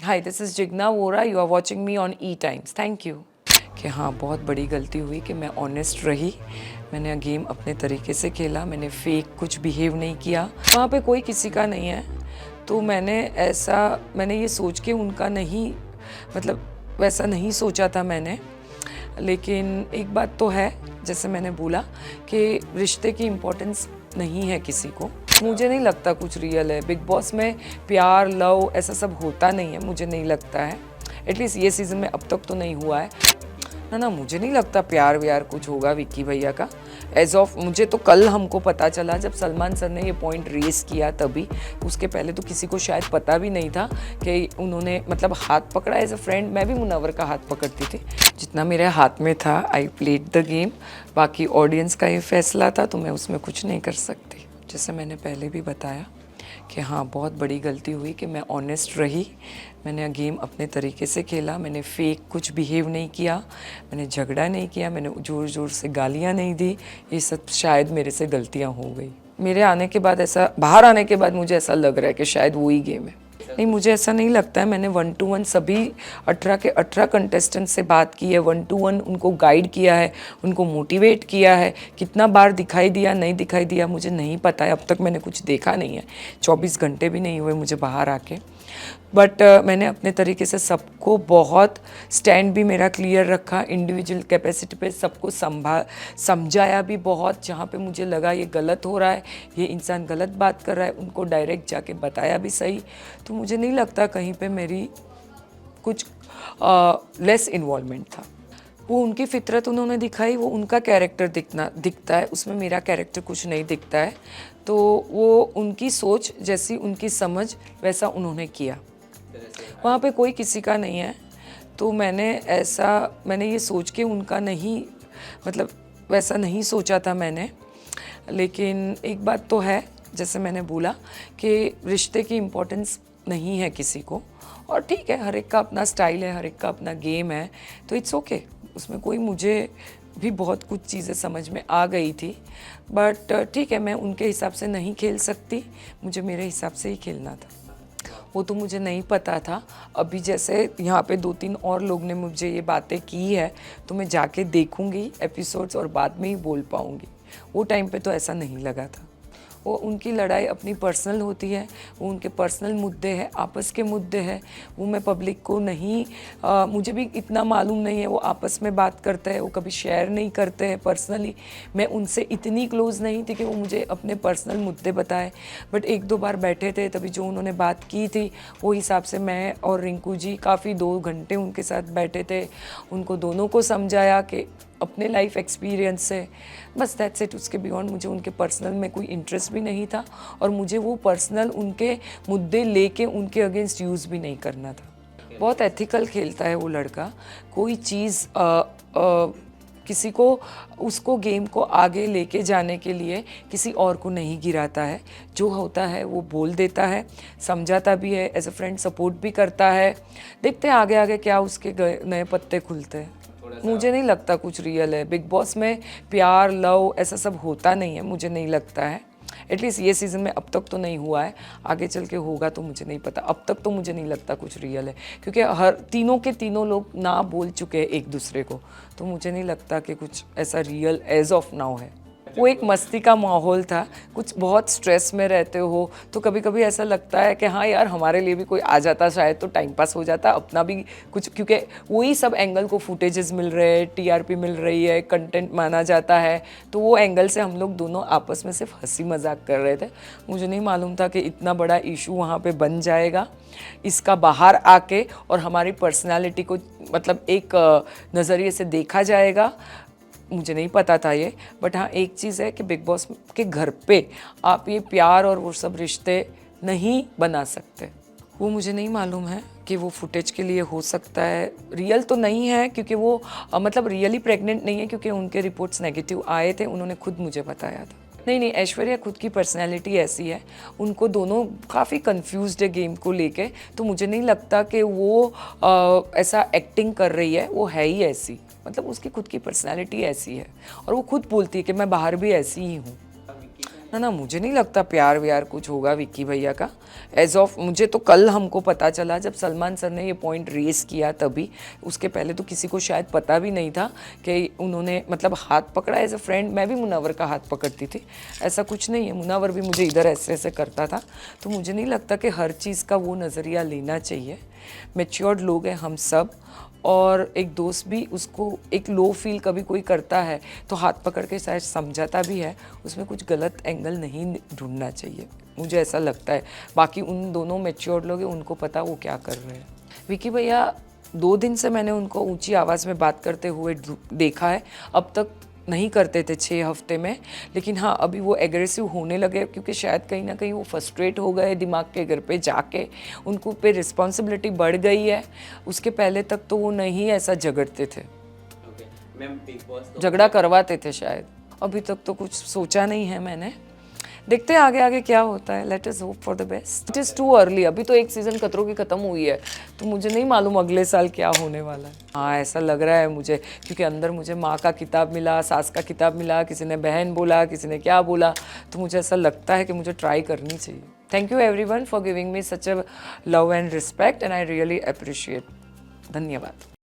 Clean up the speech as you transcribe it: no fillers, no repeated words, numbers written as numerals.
Hi this is Jigna Vora, you are watching me on E Times. Thank you. कि हाँ, बहुत बड़ी गलती हुई कि मैं ऑनेस्ट रही। मैंने गेम अपने तरीके से खेला, मैंने फेक कुछ बिहेव नहीं किया। वहाँ पे कोई किसी का नहीं है, तो मैंने ये सोच के उनका नहीं, मतलब वैसा नहीं सोचा था मैंने। लेकिन एक बात तो है, जैसे मैंने बोला कि रिश्ते की इम्पोर्टेंस नहीं है किसी को। मुझे नहीं लगता कुछ रियल है। बिग बॉस में प्यार, लव ऐसा सब होता नहीं है, मुझे नहीं लगता है। एटलीस्ट ये सीज़न में अब तक तो नहीं हुआ है ना। मुझे नहीं लगता प्यार व्यार कुछ होगा विक्की भैया का। एज ऑफ मुझे तो कल हमको पता चला जब सलमान सर ने ये पॉइंट रेस किया, तभी। उसके पहले तो किसी को शायद पता भी नहीं था कि उन्होंने मतलब हाथ पकड़ा एज अ फ्रेंड। मैं भी मुनव्वर का हाथ पकड़ती थी, जितना मेरे हाथ में था आई प्लेड द गेम। बाकी ऑडियंस का ये फैसला था, तो मैं उसमें कुछ नहीं कर सकती। जैसे मैंने पहले भी बताया कि हाँ, बहुत बड़ी गलती हुई कि मैं ऑनेस्ट रही। मैंने गेम अपने तरीके से खेला, मैंने फेक कुछ बिहेव नहीं किया, मैंने झगड़ा नहीं किया, मैंने ज़ोर ज़ोर से गालियाँ नहीं दी। ये सब शायद मेरे से गलतियाँ हो गई। मेरे आने के बाद ऐसा, बाहर आने के बाद मुझे ऐसा लग रहा है कि शायद वही गेम है। नहीं, मुझे ऐसा नहीं लगता है। मैंने 1 to 1 सभी 18 के 18 कंटेस्टेंट से बात की है, 1 to 1 उनको गाइड किया है, उनको मोटिवेट किया है। कितना बार दिखाई दिया नहीं दिखाई दिया मुझे नहीं पता है, अब तक मैंने कुछ देखा नहीं है। 24 घंटे भी नहीं हुए मुझे बाहर आके। बट मैंने अपने तरीके से सबको बहुत स्टैंड भी मेरा क्लियर रखा, इंडिविजुअल कैपेसिटी पे सबको समझाया भी बहुत। जहाँ पे मुझे लगा ये गलत हो रहा है, ये इंसान गलत बात कर रहा है, उनको डायरेक्ट जाके बताया भी सही। तो मुझे नहीं लगता कहीं पे मेरी कुछ लेस इन्वॉल्वमेंट था। वो उनकी फितरत उन्होंने दिखाई, वो उनका कैरेक्टर दिखता है, उसमें मेरा कैरेक्टर कुछ नहीं दिखता है। तो वो उनकी सोच जैसी, उनकी समझ वैसा उन्होंने किया। वहाँ पे कोई किसी का नहीं है, तो मैंने ये सोच के उनका नहीं, मतलब वैसा नहीं सोचा था मैंने। लेकिन एक बात तो है, जैसे मैंने बोला कि रिश्ते की इम्पोर्टेंस नहीं है किसी को। और ठीक है, हर एक का अपना स्टाइल है, हर एक का अपना गेम है, तो इट्स ओके। उसमें कोई, मुझे भी बहुत कुछ चीज़ें समझ में आ गई थी। बट ठीक है, मैं उनके हिसाब से नहीं खेल सकती, मुझे मेरे हिसाब से ही खेलना था। वो तो मुझे नहीं पता था। अभी जैसे यहाँ पे 2-3 और लोग ने मुझे ये बातें की है, तो मैं जाके देखूँगी एपिसोड्स और बाद में ही बोल पाऊँगी। वो टाइम पे तो ऐसा नहीं लगा था। वो उनकी लड़ाई अपनी पर्सनल होती है, वो उनके पर्सनल मुद्दे हैं, आपस के मुद्दे हैं। वो मैं पब्लिक को नहीं, मुझे भी इतना मालूम नहीं है। वो आपस में बात करते हैं, वो कभी शेयर नहीं करते हैं पर्सनली। मैं उनसे इतनी क्लोज़ नहीं थी कि वो मुझे अपने पर्सनल मुद्दे बताए। बट 1-2 बार बैठे थे, तभी जो उन्होंने बात की थी वो हिसाब से मैं और रिंकू जी काफ़ी 2 घंटे उनके साथ बैठे थे। उनको दोनों को समझाया कि अपने लाइफ एक्सपीरियंस से, बस दैट्स इट। उसके बियॉन्ड मुझे उनके पर्सनल में कोई इंटरेस्ट भी नहीं था, और मुझे वो पर्सनल उनके मुद्दे लेके उनके अगेंस्ट यूज़ भी नहीं करना था। बहुत एथिकल खेलता है वो लड़का। कोई चीज़ किसी को, उसको गेम को आगे लेके जाने के लिए किसी और को नहीं गिराता है। जो होता है वो बोल देता है, समझाता भी है, एज अ फ्रेंड सपोर्ट भी करता है। देखते हैं आगे आगे क्या उसके नए पत्ते खुलते हैं। मुझे नहीं लगता कुछ रियल है। बिग बॉस में प्यार, लव ऐसा सब होता नहीं है, मुझे नहीं लगता है। एटलीस्ट ये सीज़न में अब तक तो नहीं हुआ है, आगे चल के होगा तो मुझे नहीं पता। अब तक तो मुझे नहीं लगता कुछ रियल है, क्योंकि हर तीनों के तीनों लोग ना बोल चुके हैं एक दूसरे को। तो मुझे नहीं लगता कि कुछ ऐसा रियल एज ऑफ नाउ है। वो एक मस्ती का माहौल था। कुछ बहुत स्ट्रेस में रहते हो तो कभी कभी ऐसा लगता है कि हाँ यार, हमारे लिए भी कोई आ जाता शायद तो टाइम पास हो जाता, अपना भी कुछ, क्योंकि वही सब एंगल को फुटेजेस मिल रहे हैं, टीआरपी मिल रही है, कंटेंट माना जाता है। तो वो एंगल से हम लोग दोनों आपस में सिर्फ हंसी मजाक कर रहे थे। मुझे नहीं मालूम था कि इतना बड़ा इशू वहाँ पे बन जाएगा। इसका बाहर आके और हमारी पर्सनालिटी को मतलब एक नज़रिए से देखा जाएगा, मुझे नहीं पता था ये। बट हाँ, एक चीज़ है कि बिग बॉस के घर पे आप ये प्यार और वो सब रिश्ते नहीं बना सकते। वो मुझे नहीं मालूम है कि वो फुटेज के लिए हो सकता है, रियल तो नहीं है, क्योंकि वो मतलब रियली प्रेग्नेंट नहीं है, क्योंकि उनके रिपोर्ट्स नेगेटिव आए थे, उन्होंने खुद मुझे बताया था। नहीं, ऐश्वर्या खुद की पर्सनैलिटी ऐसी है, उनको दोनों काफ़ी कंफ्यूज्ड है गेम को लेके। तो मुझे नहीं लगता कि वो ऐसा एक्टिंग कर रही है, वो है ही ऐसी, मतलब उसकी खुद की पर्सनैलिटी ऐसी है। और वो खुद बोलती है कि मैं बाहर भी ऐसी ही हूँ। ना मुझे नहीं लगता प्यार व्यार कुछ होगा विक्की भैया का। एज ऑफ मुझे तो कल हमको पता चला जब सलमान सर ने ये पॉइंट रेस किया, तभी। उसके पहले तो किसी को शायद पता भी नहीं था कि उन्होंने मतलब हाथ पकड़ा एज अ फ्रेंड। मैं भी मुनव्वर का हाथ पकड़ती थी, ऐसा कुछ नहीं है। मुनव्वर भी मुझे इधर ऐसे ऐसे करता था। तो मुझे नहीं लगता कि हर चीज़ का वो नज़रिया लेना चाहिए। मैच्योर्ड लोग हैं हम सब, और एक दोस्त भी उसको एक लो फील कभी कोई करता है तो हाथ पकड़ के शायद समझाता भी है, उसमें कुछ गलत एंगल नहीं ढूंढना चाहिए, मुझे ऐसा लगता है। बाकी उन दोनों मैच्योर्ड लोग हैं, उनको पता वो क्या कर रहे हैं। विक्की भैया 2 दिन से मैंने उनको ऊंची आवाज़ में बात करते हुए देखा है। अब तक नहीं करते थे 6 हफ्ते में, लेकिन हाँ अभी वो एग्रेसिव होने लगे, क्योंकि शायद कहीं ना कहीं वो फ्रस्ट्रेट हो गए दिमाग के घर पे जाके, उनको पे रिस्पॉन्सिबिलिटी बढ़ गई है। उसके पहले तक तो वो नहीं ऐसा झगड़ते थे। मैम बिग बॉस झगड़ा करवाते थे शायद। अभी तक तो कुछ सोचा नहीं है मैंने, देखते हैं आगे आगे क्या होता है। Let us hope for the best. It is too early, अभी तो एक सीज़न खतरों की ख़त्म हुई है, तो मुझे नहीं मालूम अगले साल क्या होने वाला है। हाँ ऐसा लग रहा है मुझे, क्योंकि अंदर मुझे माँ का किताब मिला, सास का किताब मिला, किसी ने बहन बोला, किसी ने क्या बोला, तो मुझे ऐसा लगता है कि मुझे ट्राई करनी चाहिए। Thank you everyone for giving me such a love and respect, and I really appreciate. धन्यवाद।